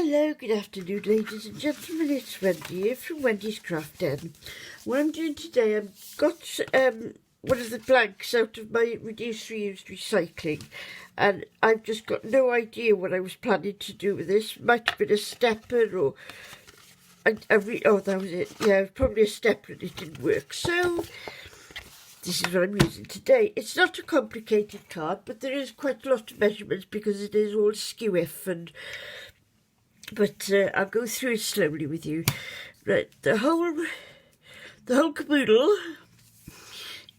Hello, good afternoon, ladies and gentlemen. It's Wendy here from Wendy's Craft Den. What I'm doing today, I've got one of the blanks out of my reduce, reuse, recycling, and I've just got no idea what I was planning to do with this. Might have been a stepper, or oh, that was it. Yeah, it was probably a stepper and it didn't work. So this is what I'm using today. It's not a complicated card, but there is quite a lot of measurements because it is all skew-if but I'll go through it slowly with you. Right, the whole caboodle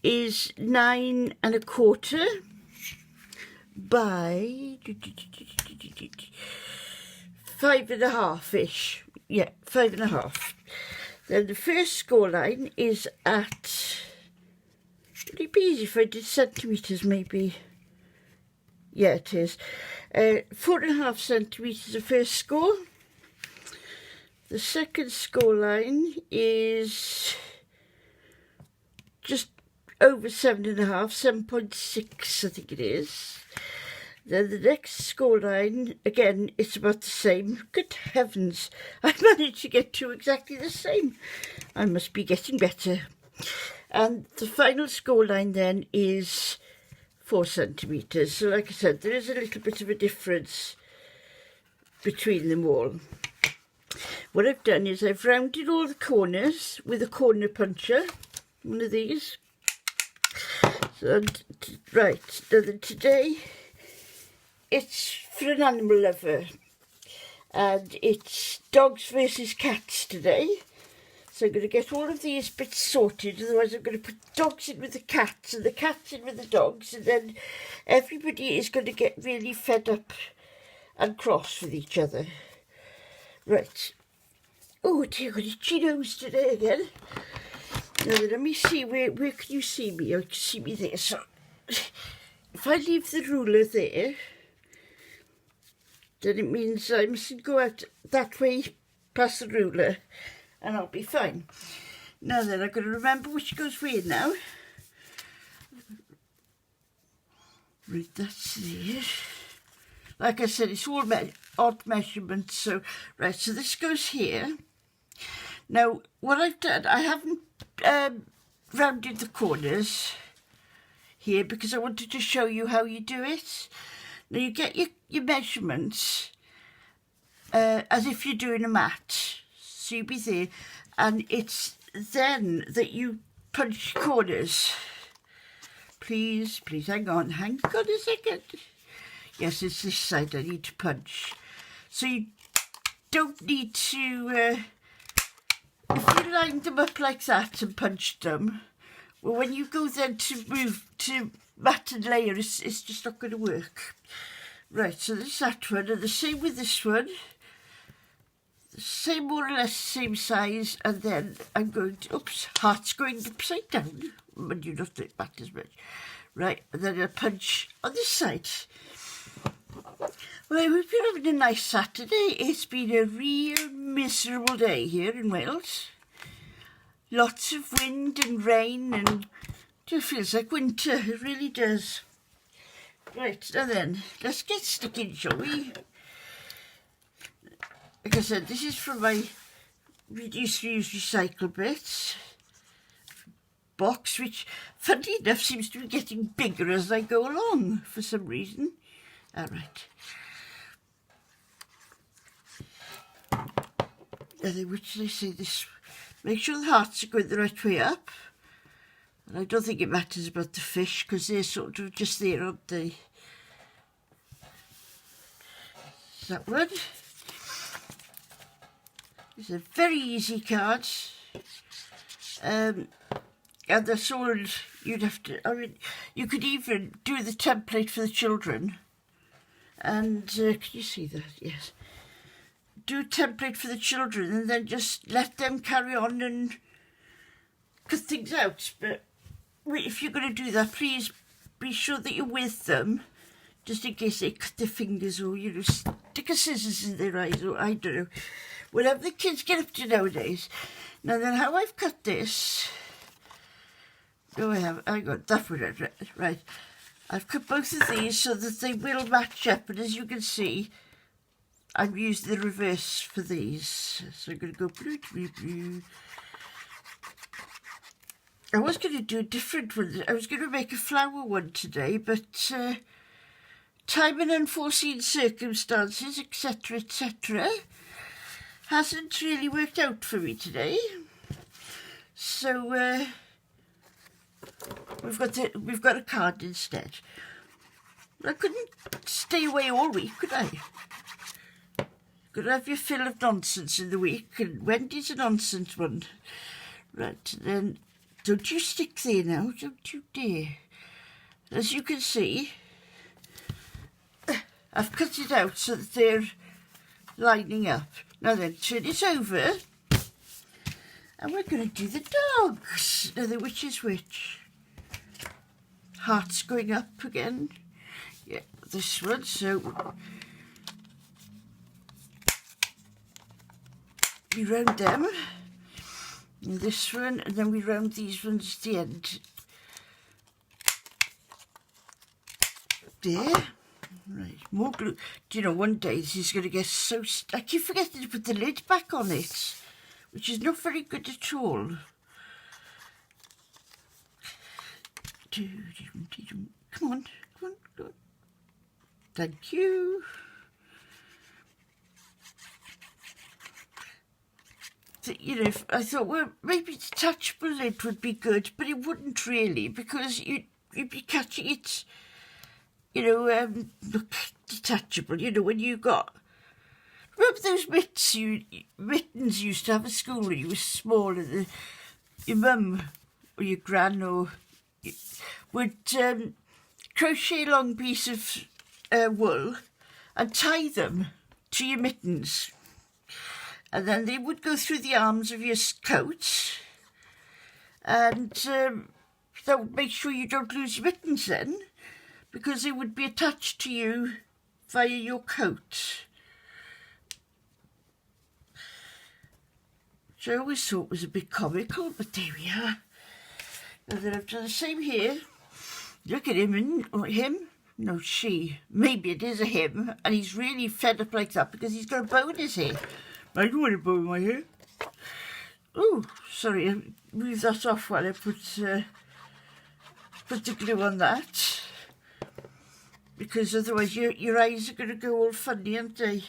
is 9 1/4 by 5 1/2-ish. Yeah, 5 1/2. Then the first score line is at, would it be easy if I did centimetres maybe? Yeah, it is. 4 1/2 centimetres the first score. The second score line is just over 7 1/2, 7.6 I think it is. Then the next score line, again, it's about the same. Good heavens, I managed to get two exactly the same. I must be getting better. And the final score line then is 4 centimetres. So like I said, there is a little bit of a difference between them all. What I've done is I've rounded all the corners with a corner puncher, one of these. So, right, now then today it's for an animal lover, and it's dogs versus cats today. So I'm going to get all of these bits sorted, otherwise I'm going to put dogs in with the cats and the cats in with the dogs, and then everybody is going to get really fed up and cross with each other. Right. Oh dear, I've got itchy nose today again. Now let me see, where can you see me? Oh, you can see me there. So if I leave the ruler there, then it means I mustn't go out that way past the ruler, and I'll be fine. Now then, I've got to remember which goes where now. Right, that's there. Like I said, it's all odd measurements, so, right, so this goes here. Now, what I've done, I haven't rounded the corners here because I wanted to show you how you do it. Now, you get your measurements as if you're doing a mat. So you'll be there, and it's then that you punch corners. Please, hang on a second. Yes, it's this side I need to punch. So you don't need to, if you lined them up like that and punched them, well, when you go then to move to mat and layer, it's just not going to work. Right, so there's that one, and the same with this one. The same, more or less same size, and then I'm going to, oops, heart's going upside down, but you don't think back as much. Right, and then I'll punch on this side. Well, I hope you're having a nice Saturday. It's been a real miserable day here in Wales. Lots of wind and rain, and it just feels like winter, it really does. Right, now then, let's get sticking, shall we? Like I said, this is from my reduce, reuse, recycle bits box, which, funny enough, seems to be getting bigger as I go along for some reason. All right. What should I say? This. Make sure the hearts are going the right way up. And I don't think it matters about the fish because they're sort of just there, aren't they? That one. It's a very easy card. And that's all you'd have to, I mean, you could even do the template for the children. And can you see that? Yes. Do a template for the children and then just let them carry on and cut things out. But if you're going to do that, please be sure that you're with them, just in case they cut their fingers or, you know, stick a scissors in their eyes, or I don't know. Whatever the kids get up to nowadays. Now then, how I've cut this. No, I got that one right. I've cut both of these so that they will match up, and as you can see, I've used the reverse for these. So I'm going to go blue, blue, blue. I was going to do a different one. I was going to make a flower one today, but time and unforeseen circumstances, etc., hasn't really worked out for me today. So we've got a card instead. I couldn't stay away all week, could I? Could have your fill of nonsense in the week, and Wendy's a nonsense one. Right, then, don't you stick there now, don't you dare. As you can see, I've cut it out so that they're lining up. Now then, turn it over, and we're going to do the dogs. Now then, which is which? Heart's going up again. Yeah, this one, so we round them, and this one, and then we round these ones at the end. There. Right, more glue. Do you know, one day this is going to get so... I keep forgetting to put the lid back on it, which is not very good at all. Come on, come on, come on. Thank you. You know, I thought, well, maybe detachable lid would be good, but it wouldn't really, because you'd be catching it, you know, look, detachable, you know, when you got... Remember those mittens you used to have at school when you were small, and your mum or your gran or would crochet a long piece of wool and tie them to your mittens, and then they would go through the arms of your coat, and that would make sure you don't lose your mittens then, because they would be attached to you via your coat. Which I always thought was a bit comical, but there we are. And then I've done the same here. Look at him, or him? No, she. Maybe it is a him, and he's really fed up like that because he's got a bow in his hair. I don't want a bow in my hair. Oh, sorry, I moved that off while I put the glue on that. Because otherwise your eyes are going to go all funny, aren't they?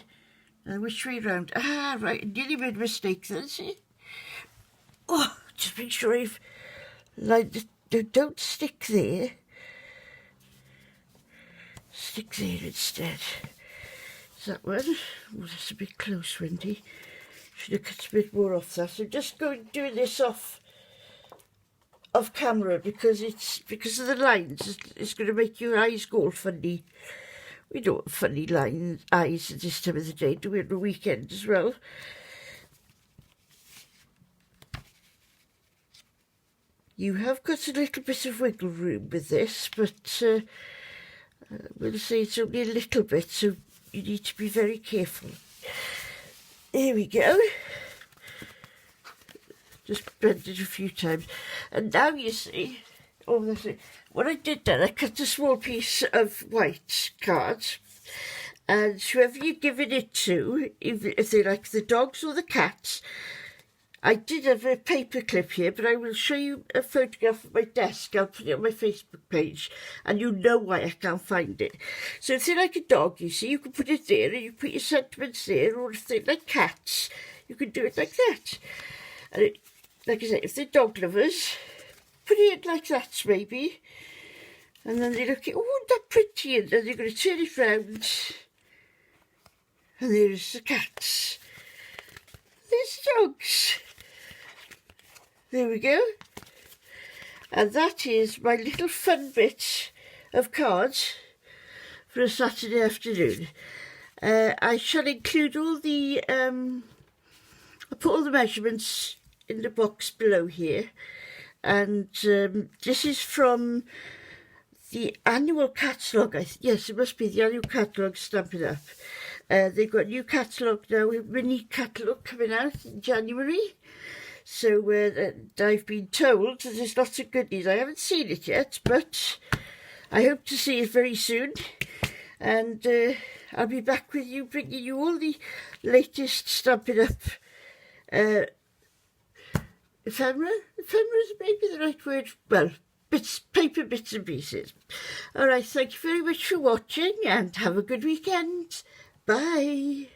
Now, which way round? Ah, right, I nearly made a mistake then, see? Oh, just make sure I've lined it. Don't stick there. Stick there instead. Is that one? Oh, that's a bit close, Wendy. Should have cut a bit more off that. I'm just doing this off camera because of the lines. It's going to make your eyes go all funny. We don't want funny eyes at this time of the day, do we, on the weekend as well? You have got a little bit of wiggle room with this, but we'll say it's only a little bit, so you need to be very careful. There we go. Just bend it a few times. And now you see, oh, that's it. What I did then, I cut a small piece of white card, and whoever you're giving it to, if they like the dogs or the cats, I did have a paper clip here, but I will show you a photograph of my desk. I'll put it on my Facebook page, and you know why I can't find it. So if they like a dog, you see, you can put it there, and you put your sentiments there, or if they like cats, you can do it like that. And like I said, if they're dog lovers, put it like that, maybe. And then they look at, oh, isn't that pretty? And then they're going to turn it round. And there's the cats. There's dogs. There we go. And that is my little fun bit of cards for a Saturday afternoon. I shall include all the, I'll put all the measurements in the box below here. And this is from the annual catalogue. Yes, it must be the annual catalogue Stampin' Up. They've got a new catalogue now, a mini catalogue coming out in January. So I've been told that there's lots of goodies. I haven't seen it yet, but I hope to see it very soon. And I'll be back with you, bringing you all the latest Stampin' Up ephemera. Ephemera is maybe the right word. Well, paper bits and pieces. All right, thank you very much for watching and have a good weekend. Bye.